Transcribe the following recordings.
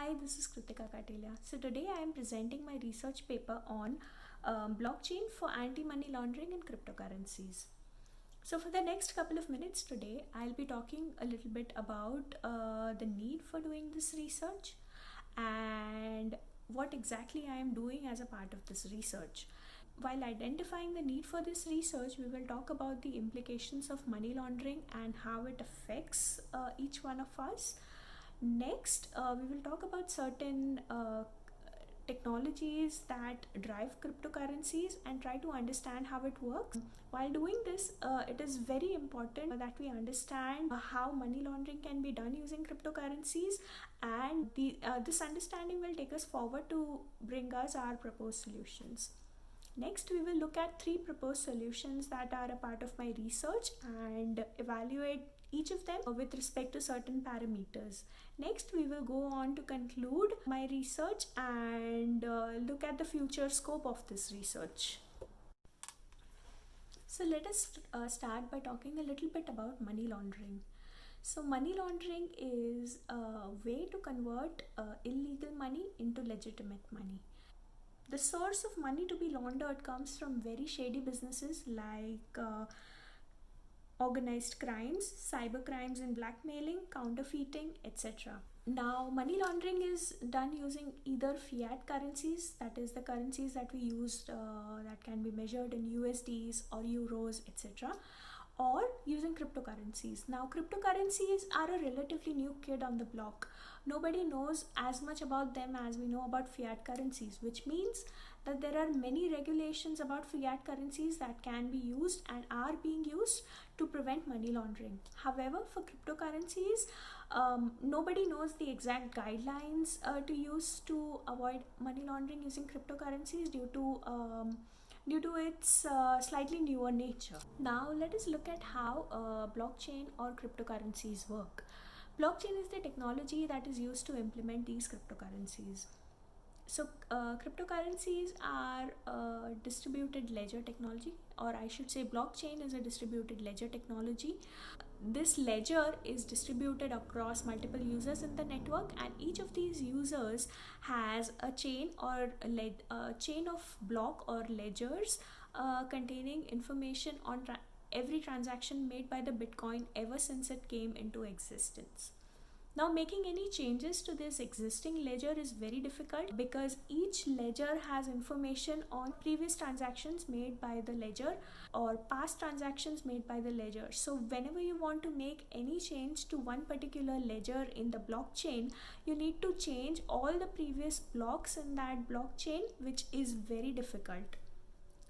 Hi, this is Kritika Katilia. So today I am presenting my research paper on blockchain for anti-money laundering and cryptocurrencies. So for the next couple of minutes today, I'll be talking a little bit about the need for doing this research and what exactly I am doing as a part of this research. While identifying the need for this research, we will talk about the implications of money laundering and how it affects each one of us. Next, we will talk about certain technologies that drive cryptocurrencies and try to understand how it works. While doing this, it is very important that we understand how money laundering can be done using cryptocurrencies, and this understanding will take us forward to bring us our proposed solutions. Next, we will look at 3 proposed solutions that are a part of my research and evaluate each of them with respect to certain parameters. Next, we will go on to conclude my research and look at the future scope of this research. So let us start by talking a little bit about money laundering. So money laundering is a way to convert illegal money into legitimate money. The source of money to be laundered comes from very shady businesses like organized crimes, cyber crimes and blackmailing, counterfeiting, etc. Now, money laundering is done using either fiat currencies, that is the currencies that we use that can be measured in USDs or euros, etc., or using cryptocurrencies. Now, cryptocurrencies are a relatively new kid on the block. Nobody knows as much about them as we know about fiat currencies, which means that there are many regulations about fiat currencies that can be used and are being used to prevent money laundering. However, for cryptocurrencies, nobody knows the exact guidelines to use to avoid money laundering using cryptocurrencies due to its slightly newer nature. Now let us look at how blockchain or cryptocurrencies work. Blockchain is the technology that is used to implement these cryptocurrencies. So cryptocurrencies are distributed ledger technology, or I should say blockchain is a distributed ledger technology. This ledger is distributed across multiple users in the network, and each of these users has a chain or a chain of block or ledgers containing information on every transaction made by the Bitcoin ever since it came into existence. Now, making any changes to this existing ledger is very difficult because each ledger has information on previous transactions made by the ledger or past transactions made by the ledger. So whenever you want to make any change to one particular ledger in the blockchain, you need to change all the previous blocks in that blockchain, which is very difficult.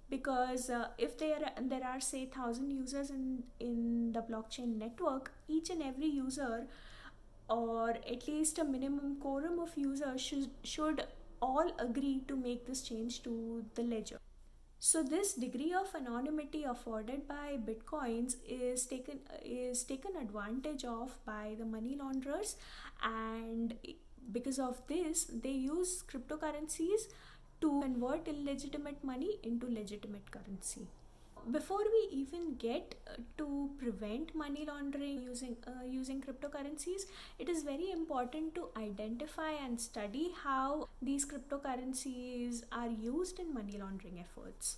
Because if there are say 1,000 users in the blockchain network, each and every user, or at least a minimum quorum of users, should all agree to make this change to the ledger. So this degree of anonymity afforded by Bitcoins is taken advantage of by the money launderers, and because of this they use cryptocurrencies to convert illegitimate money into legitimate currency. Before we even get to prevent money laundering using cryptocurrencies, it is very important to identify and study how these cryptocurrencies are used in money laundering efforts.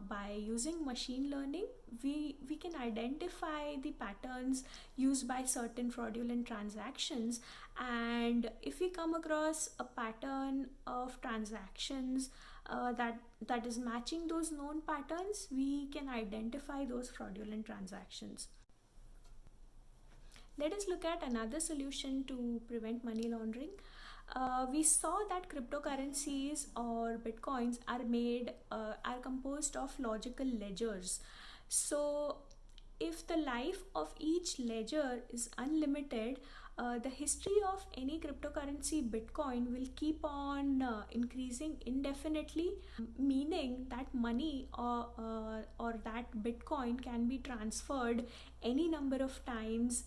By using machine learning, we can identify the patterns used by certain fraudulent transactions, and if we come across a pattern of transactions that is matching those known patterns, we can identify those fraudulent transactions. Let us look at another solution to prevent money laundering. We saw that cryptocurrencies or bitcoins are composed of logical ledgers. So if the life of each ledger is unlimited, the history of any cryptocurrency Bitcoin will keep on increasing indefinitely, meaning that money or that Bitcoin can be transferred any number of times,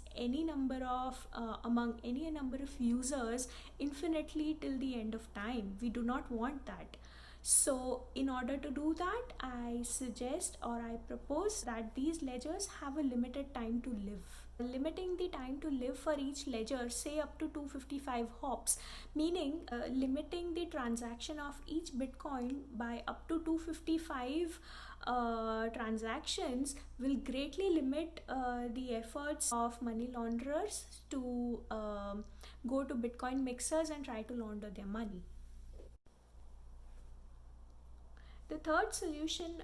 among any number of users, infinitely till the end of time. We do not want that. So in order to do that, I suggest or I propose that these ledgers have a limited time to live. limiting the time to live for each ledger, say up to 255 hops, meaning limiting the transaction of each Bitcoin by up to 255 transactions will greatly limit the efforts of money launderers to go to Bitcoin mixers and try to launder their money. The third solution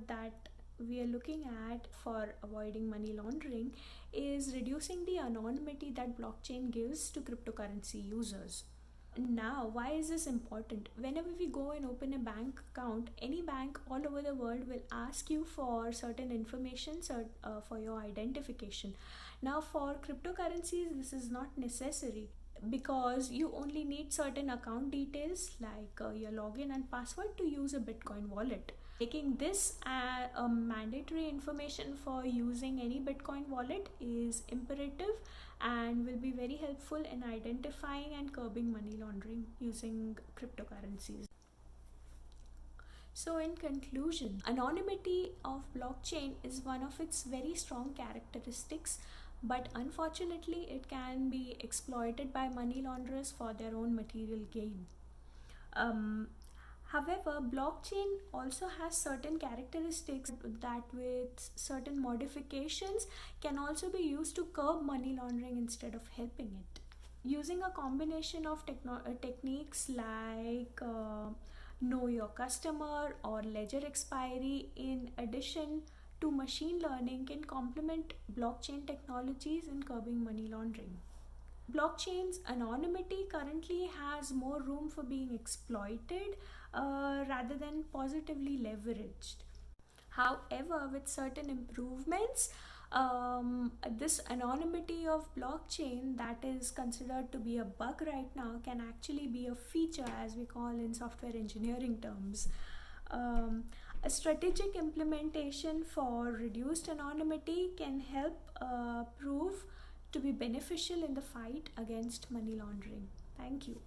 that we are looking at for avoiding money laundering is reducing the anonymity that blockchain gives to cryptocurrency users. Now, why is this important? Whenever we go and open a bank account, any bank all over the world will ask you for certain information for your identification. Now, for cryptocurrencies, this is not necessary because you only need certain account details like your login and password to use a Bitcoin wallet. Making this a mandatory information for using any Bitcoin wallet is imperative and will be very helpful in identifying and curbing money laundering using cryptocurrencies. So in conclusion, anonymity of blockchain is one of its very strong characteristics, but unfortunately it can be exploited by money launderers for their own material gain. However, blockchain also has certain characteristics that with certain modifications can also be used to curb money laundering instead of helping it. Using a combination of techniques like know your customer or ledger expiry in addition to machine learning can complement blockchain technologies in curbing money laundering. Blockchain's anonymity currently has more room for being exploited rather than positively leveraged. However, with certain improvements, this anonymity of blockchain that is considered to be a bug right now can actually be a feature, as we call in software engineering terms. A strategic implementation for reduced anonymity can help prove to be beneficial in the fight against money laundering. Thank you.